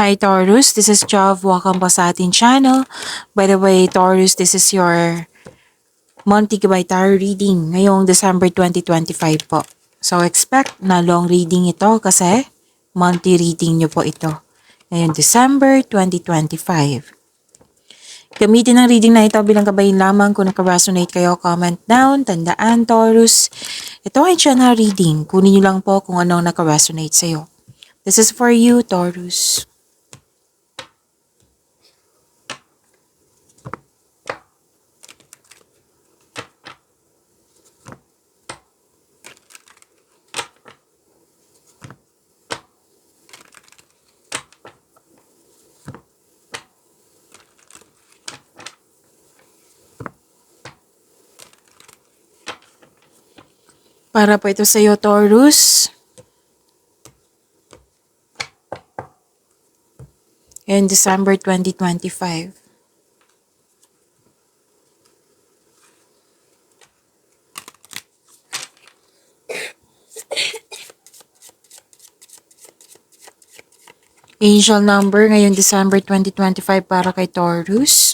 Hi Taurus, this is Jav. Welcome po sa ating channel. By the way, Taurus, this is your monthly Gabay Tarot reading ngayong December 2025 po. So expect na long reading ito kasi monthly reading nyo po ito ngayong December 2025. Gamitin ang reading na ito bilang kabayin lamang. Kung naka-resonate kayo, comment down. Tandaan, Taurus, ito ay channel reading. Kunin nyo lang po kung anong naka-resonate sa'yo. This is for you, Taurus. Para po ito sa iyo, Taurus. In December 2025. Angel number ngayong December 2025 para kay Taurus.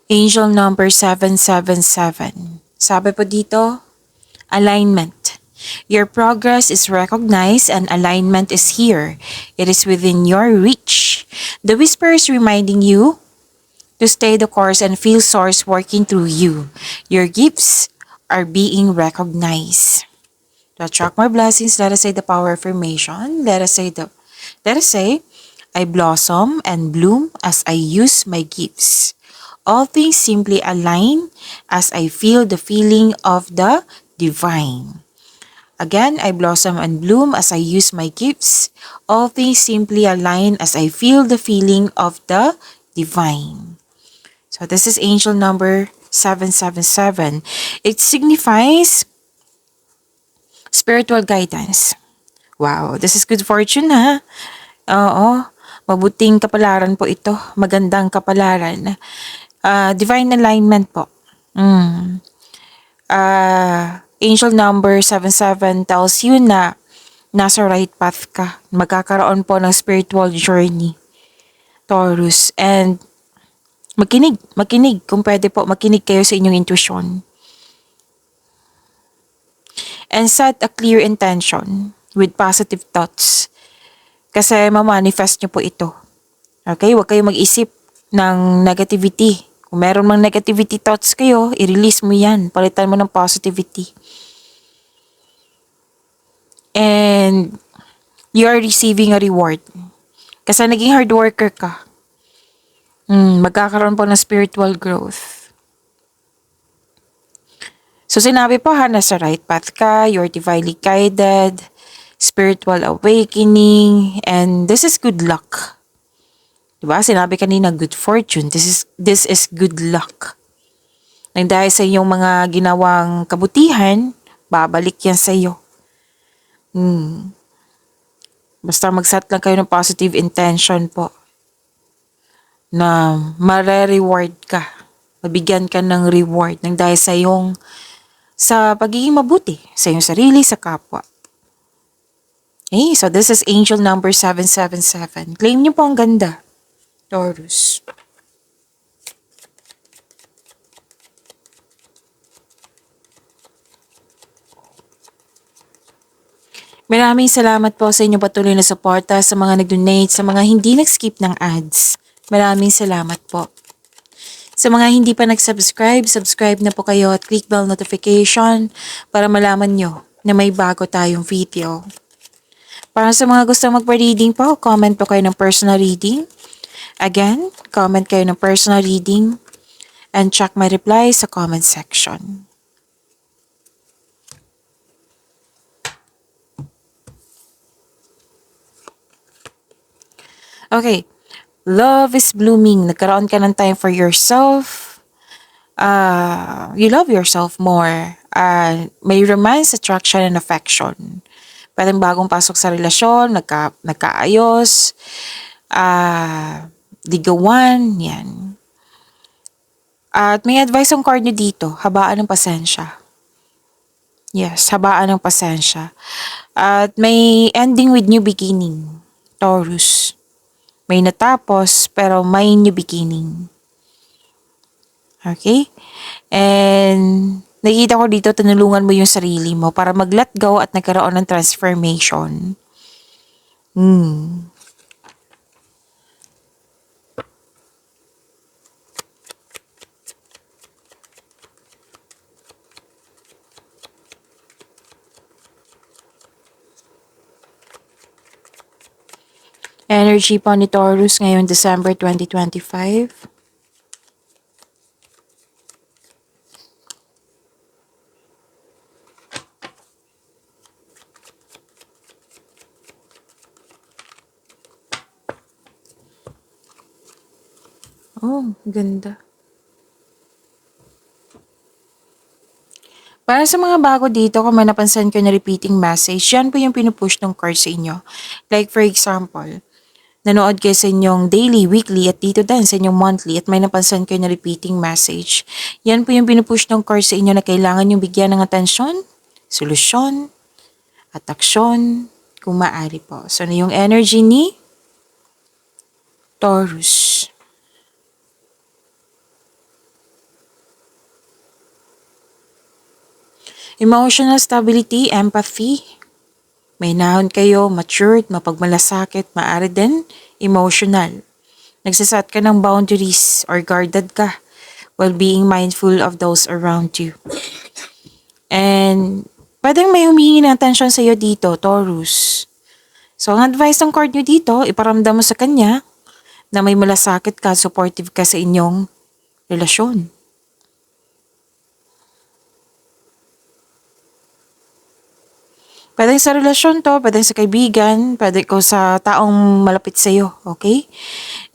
Angel number 777. Sabi po dito, alignment. Your progress is recognized and alignment is here. It is within your reach. The whisper is reminding you to stay the course and feel source working through you. Your gifts are being recognized. To attract more blessings, let us say the power affirmation. Let us say, I blossom and bloom as I use my gifts. All things simply align as I feel the feeling of the divine. Again, I blossom and bloom as I use my gifts. All things simply align as I feel the feeling of the divine. So this is angel number 777. It signifies spiritual guidance. Wow, this is good fortune ha. Oo, mabuting kapalaran po ito. Magandang kapalaran. Divine alignment po. Angel number 77 tells you na nasa right path ka. Magkakaroon po ng spiritual journey, Taurus. And makinig. Kung pwede po, makinig kayo sa inyong intuition. And set a clear intention with positive thoughts. Kasi mamanifest nyo po ito. Okay? Huwag kayo mag-isip ng negativity. Kung meron mang negativity thoughts kayo, i-release mo yan. Palitan mo ng positivity. And you are receiving a reward. Kasi naging hard worker ka. Magkakaroon po ng spiritual growth. So sinabi po ha, nasa right path ka, you're divinely guided, spiritual awakening, and this is good luck. Diba? Sinabi kanina, good fortune. This is good luck. Nang dahil sa iyong mga ginawang kabutihan, babalik yan sa iyo. Basta mag-set lang kayo ng positive intention po. Na mare-reward ka. Mabigyan ka ng reward nang dahil sa iyong sa pagiging mabuti sa iyong sarili, sa kapwa. Okay, so this is angel number 777. Claim niyo po ang ganda, Taurus. Maraming salamat po sa inyong patuloy na suporta, sa mga nag-donate, sa mga hindi nag-skip ng ads. Maraming salamat po. Sa mga hindi pa nag-subscribe, subscribe na po kayo at click bell notification para malaman nyo na may bago tayong video. Para sa mga gusto magpa-reading po, comment po kayo ng personal reading. Again, comment kayo ng personal reading and check my reply sa comment section. Okay, love is blooming. Nagkaroon ka ng time for yourself. You love yourself more. May romance, attraction, and affection. Pwedeng bagong pasok sa relasyon, nagkaayos, ligawan, yan. At may advice ang card nyo dito, habaan ng pasensya. Yes, habaan ng pasensya. At may ending with new beginning, Taurus. May natapos pero may new beginning. Okay? And nakikita ko dito, tinulungan mo yung sarili mo para mag-let go at nagkaroon ng transformation. Energy po ni Taurus ngayong December 2025. Oh, ganda. Para sa mga bago dito, kung may napansin ko na repeating message, yan po yung pinupush ng card sa inyo. Like for example, nanood kayo sa inyong daily, weekly, at dito din sa inyong monthly at may napansin kayo na repeating message. Yan po yung pinupush ng card sa inyo na kailangan yung bigyan ng atensyon, solusyon, at aksyon kung maaari po. So, na yung energy ni Taurus. Emotional stability, empathy. May nahon kayo, matured, mapagmalasakit, maaari din, emotional. Nagsaset ka ng boundaries or guarded ka while being mindful of those around you. And pwedeng may humingi ng atensyon sa iyo dito, Taurus. So, ang advice ng card nyo dito, iparamdam mo sa kanya na may malasakit ka, supportive ka sa inyong relasyon. Pwedeng sa relasyon to, pwedeng sa kaibigan, pwede ko sa taong malapit sa iyo, okay?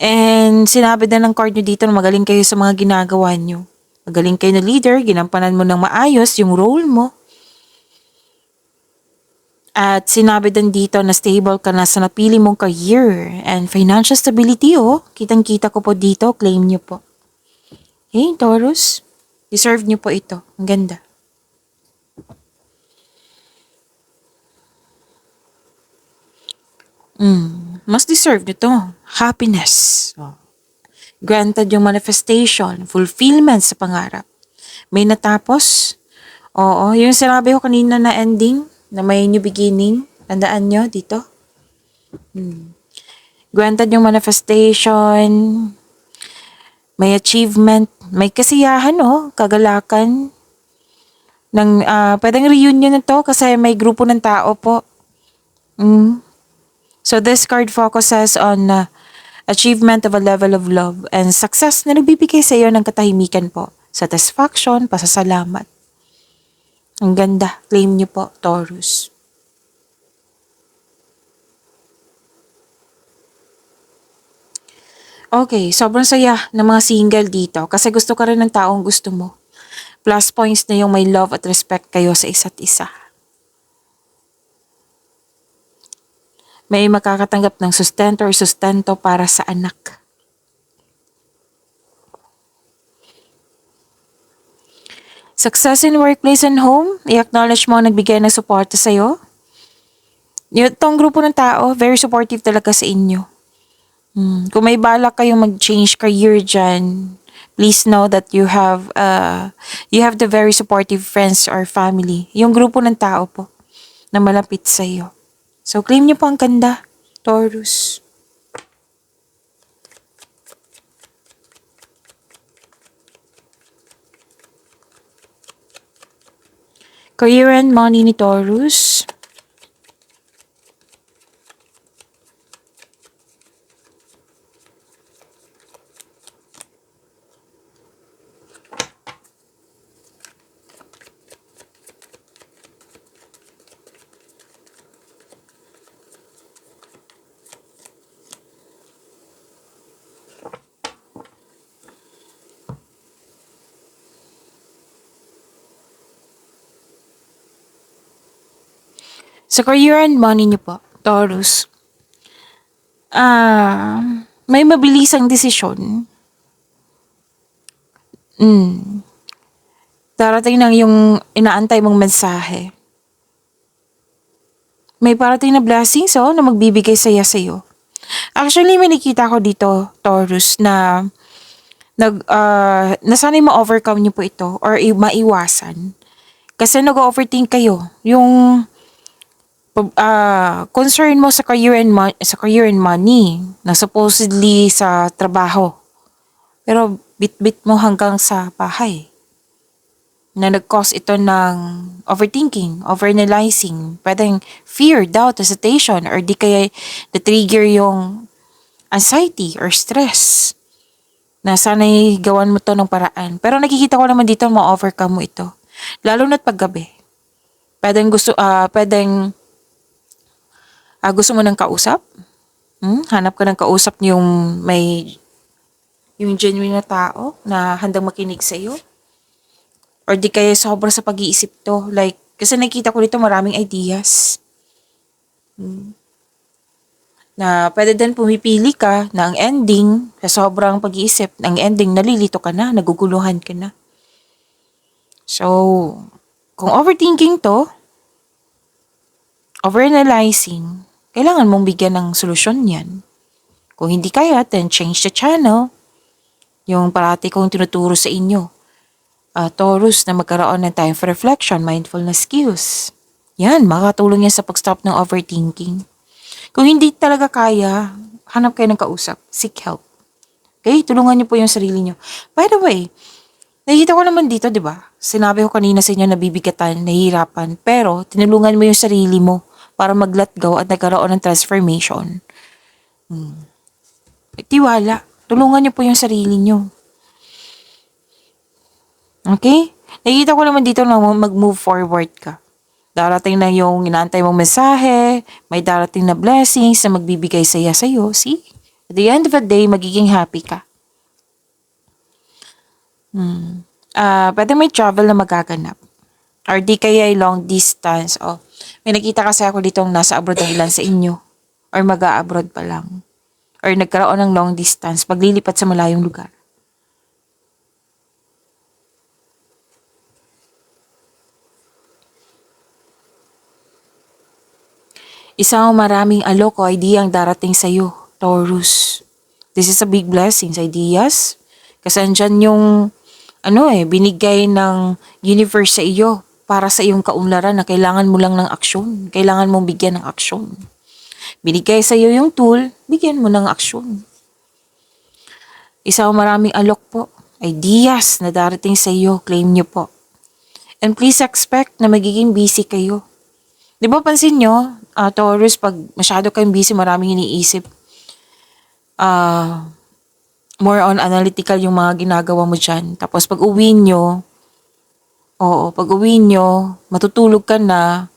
And sinabi din ng card nyo dito na magaling kayo sa mga ginagawa nyo. Magaling kayo na leader, ginampanan mo ng maayos yung role mo. At sinabi din dito na stable ka na sa napili mong career and financial stability, oh. Kitang-kita ko po dito, claim nyo po. Okay, Taurus, deserve nyo po ito. Ang ganda. Mas deserve nito. Happiness. Oh. Granted yung manifestation, fulfillment sa pangarap. May natapos. Oo, yung sinabi ko kanina na ending, na may new beginning. Tandaan nyo dito. Granted yung manifestation, may achievement, may kasiyahan, oh, kagalakan. Pwedeng reunion na to kasi may grupo ng tao po. So this card focuses on achievement of a level of love and success na nagbibigay sa iyo ng katahimikan po. Satisfaction, pasasalamat. Ang ganda. Claim niyo po, Taurus. Okay, sobrang saya ng mga single dito kasi gusto ka rin ng taong gusto mo. Plus points na yung may love at respect kayo sa isa't isa. May makakatanggap ng sustento or sustento para sa anak. Success in workplace and home, i-acknowledge mo ang nagbigay ng suporta sa'yo. Itong grupo ng tao, very supportive talaga sa inyo. Kung may balak kayong mag-change career dyan, please know that you have the very supportive friends or family. Yung grupo ng tao po na malapit sa iyo. So, claim niyo po ang ganda, Taurus. Career and money ni Taurus. Sa career and money niyo po, Taurus, may mabilisang desisyon. Darating lang yung inaantay mong mensahe. May parating na blessings, na magbibigay saya sa'yo. Actually, may nakita ko dito, Taurus, na na sana'y ma-overcome niyo po ito or maiwasan. Kasi nag-overthink kayo. Yung concern mo sa career and money na supposedly sa trabaho. Pero bit-bit mo hanggang sa bahay. Na nag-cause ito ng overthinking, overanalyzing, pwedeng fear, doubt, hesitation, or di kaya na-trigger yung anxiety or stress na sana'y gawan mo to ng paraan. Pero nakikita ko naman dito ma-overcome mo ito. Lalo na't paggabi. Gusto mo ng kausap? Hanap ka ng kausap yung yung genuine na tao na handang makinig sa iyo? Or di kaya sobra sa pag-iisip to? Like, kasi nakita ko dito maraming ideas. Na pwede din pumipili ka na ang ending, sa sobrang pag-iisip, ang ending nalilito ka na, naguguluhan ka na. So, kung overthinking to, overanalyzing, kailangan mong bigyan ng solusyon yan. Kung hindi kaya, then change the channel. Yung parati kong tinuturo sa inyo. Taurus, na magkaroon ng time for reflection, mindfulness skills. Yan, makakatulong yan sa pag-stop ng overthinking. Kung hindi talaga kaya, hanap kayo ng kausap. Seek help. Okay? Tulungan niyo po yung sarili niyo. By the way, nakikita ko naman dito, di ba? Sinabi ko kanina sa inyo na bibigatan, nahihirapan, pero tinulungan mo yung sarili mo para mag-let go at nagkaroon ng transformation. Tiwala. Tulungan niyo po yung sarili niyo. Okay? Nakikita ko naman dito na mag-move forward ka. Darating na yung inaantay mong mensahe, may darating na blessings na magbibigay saya sa'yo. See? At the end of the day, magiging happy ka. Pwede may travel na magaganap. Or di kaya long distance. May nakita kasi ako ditong nasa abroad ang ilan sa inyo. Or mag-a-abroad pa lang. Or nagkaroon ng long distance, paglilipat sa malayong lugar. Isang maraming alok o idea ang darating sa'yo, Taurus. This is a big blessing. Ideas. Kasi andyan yung, binigay ng universe sa iyo para sa iyong kaunlaran na kailangan mo lang ng aksyon. Kailangan mong bigyan ng aksyon. Binigay sa iyo yung tool, bigyan mo ng aksyon. Isang maraming alok po. Ideas na darating sa iyo, claim nyo po. And please expect na magiging busy kayo. Di ba pansin nyo, Taurus, pag masyado kayong busy, maraming iniisip. More on analytical yung mga ginagawa mo dyan. Tapos pag uwi nyo, matutulog ka na,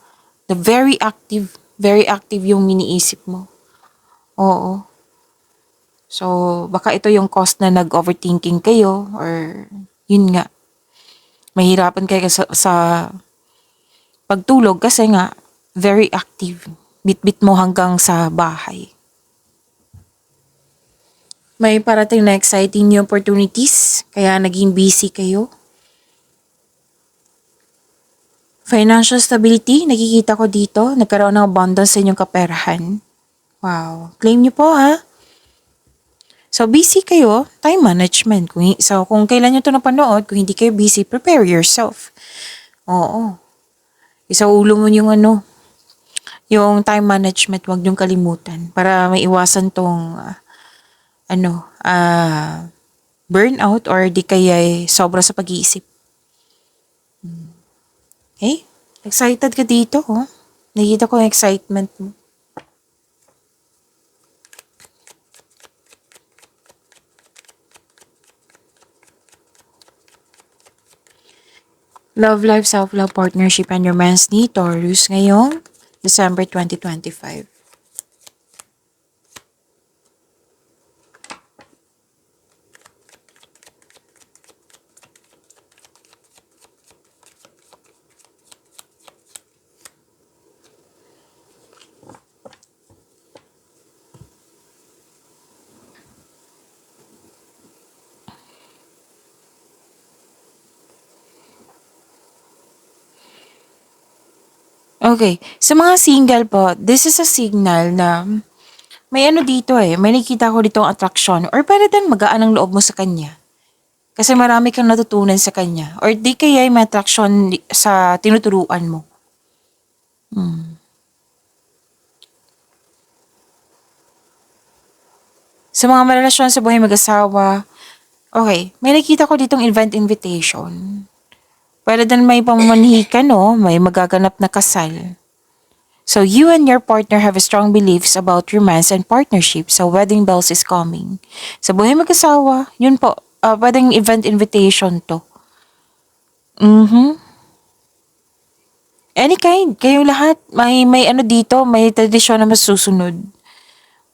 very active yung iniisip mo. Oo. So, baka ito yung cause na nag-overthinking kayo or yun nga. Mahirapan kayo sa pagtulog kasi nga, very active. Bit-bit mo hanggang sa bahay. May parating na exciting new opportunities, kaya naging busy kayo. Financial stability, nakikita ko dito, nagkaroon ng abundance sa inyong kaperahan. Wow. Claim niyo po ha. So, busy kayo, time management. Kung kailan nyo ito napanood, kung hindi kayo busy, prepare yourself. Oo. Isaulo mo yung yung time management, wag niyong kalimutan para may iwasan tong burnout or di kaya sobra sa pag-iisip. Okay? Excited ka dito, oh. Nakita ko yung excitement mo. Love life, self-love, partnership, and romance ni Taurus ngayong December 2025. Okay, sa mga single po, this is a signal na may ano dito may nakikita ko dito ang attraction or pwede din magaan ang loob mo sa kanya. Kasi marami kang natutunan sa kanya or di kaya may attraction sa tinuturuan mo. Sa mga marelasyon sa buhay mag-asawa, okay, may nakita ko ditong event invitation. Pwede din may pamanhikan, no? May magaganap na kasal. So you and your partner have strong beliefs about romance and partnership, so wedding bells is coming. Sa buhay mag-asawa, yun po, pwedeng event invitation to. Mhm. Any kind, kayong lahat, may ano dito, may tradisyon na masusunod.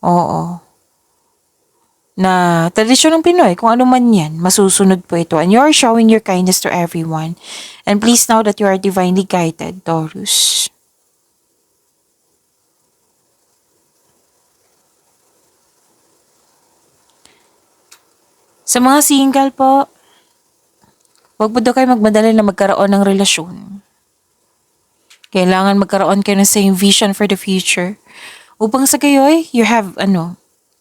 Oo. Na tradisyon ng Pinoy, kung ano man yan, masusunod po ito. And you are showing your kindness to everyone. And please know that you are divinely guided, Taurus. Sa mga single po, huwag po daw kayo magmadali na magkaroon ng relasyon. Kailangan magkaroon kayo ng same vision for the future. Upang sa kayo'y, you have,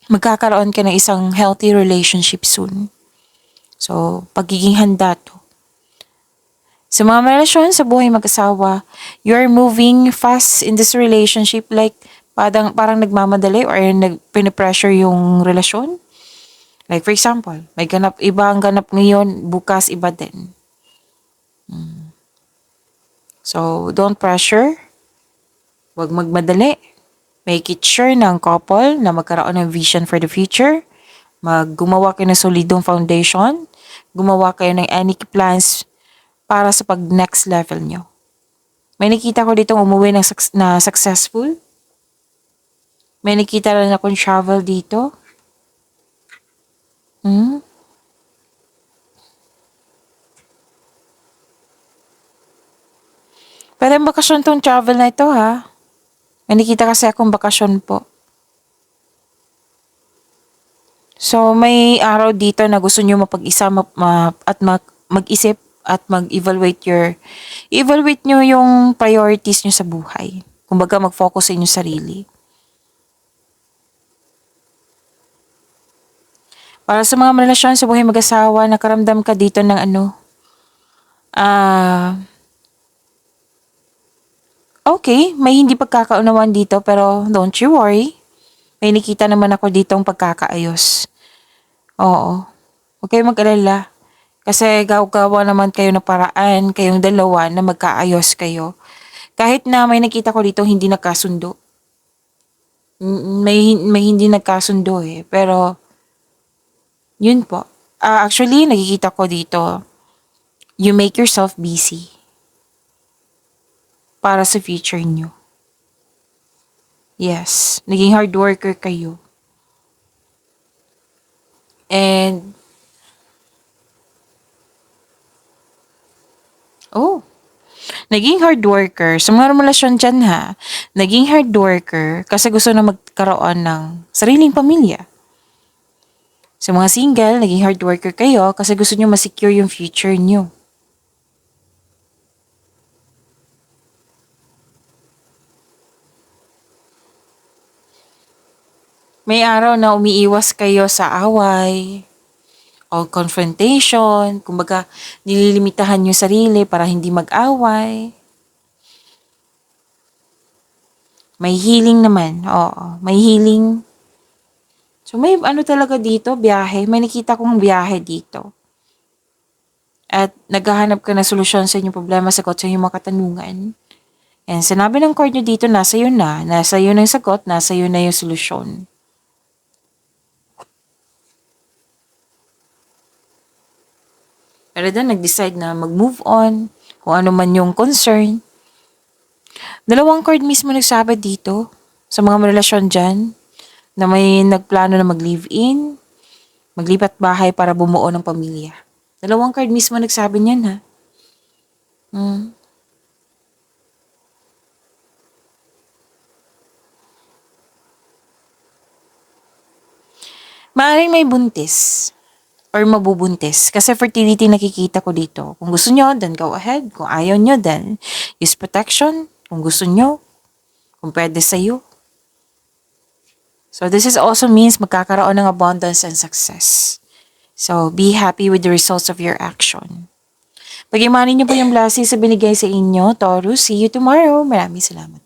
magkakaroon ka ng isang healthy relationship soon. So, pagiging handa to. Sa mga relasyon sa buhay mag-asawa, you are moving fast in this relationship like parang nagmamadali or pinipressure yung relasyon. Like for example, iba ang ganap ngayon, bukas iba din. So, don't pressure. Huwag magmadali. Make it sure ng couple na magkaroon ng vision for the future. Gumawa kayo ng solidong foundation. Gumawa kayo ng any plans para sa pag next level nyo. May nakita ko ditong umuwi na successful. May nakita rin akong travel dito. Pero ang bakasyon tong travel na ito ha. May nakita kasi akong bakasyon po. So may araw dito na gusto nyo mapag-isa at mag-isip at evaluate nyo yung priorities nyo sa buhay. Kumbaga mag-focus sa inyong sarili. Para sa mga relasyon sa buhay mag-asawa, nakaramdam ka dito ng okay, may hindi pagkakaunawan dito pero don't you worry. May nakita naman ako ditong pagkakaayos. Oo. Huwag kayong mag-alala. Kasi gawa naman kayo ng paraan, kayong dalawa na magkaayos kayo. Kahit na may nakita ko dito hindi nagkasundo. May hindi nagkasundo Pero, yun po. Actually, nakikita ko dito, you make yourself busy para sa future nyo. Yes, naging hard worker kayo. And, naging hard worker. Sa mga relasyon dyan ha, naging hard worker kasi gusto na magkaroon ng sariling pamilya. Sa mga single, naging hard worker kayo kasi gusto nyo ma-secure yung future nyo. May araw na umiiwas kayo sa away o confrontation. Kumbaga, nililimitahan yung sarili para hindi mag-away. May healing naman. Oo, may healing. So, may talaga dito, biyahe. May nakita kong biyahe dito. At naghahanap ka na solusyon sa inyong problema, sagot sa inyong mga katanungan. And sinabi ng card nyo dito, nasa iyo na. Nasa iyo na yung sagot, nasa iyo na yung solusyon. Pero doon, nag-decide na mag-move on, kung ano man yung concern. Dalawang card mismo nagsabi dito, sa mga relasyon dyan, na may nagplano na mag-live-in, maglipat bahay para bumuo ng pamilya. Dalawang card mismo nagsabi niyan ha. Maaaring may buntis or mabubuntis. Kasi fertility nakikita ko dito. Kung gusto nyo, then go ahead. Kung ayaw nyo, then use protection. Kung gusto nyo, kung pwede sa'yo. So this is also means magkakaroon ng abundance and success. So be happy with the results of your action. Pagimanin niyo po yung blessings sa binigay sa inyo, Taurus. See you tomorrow. Maraming salamat.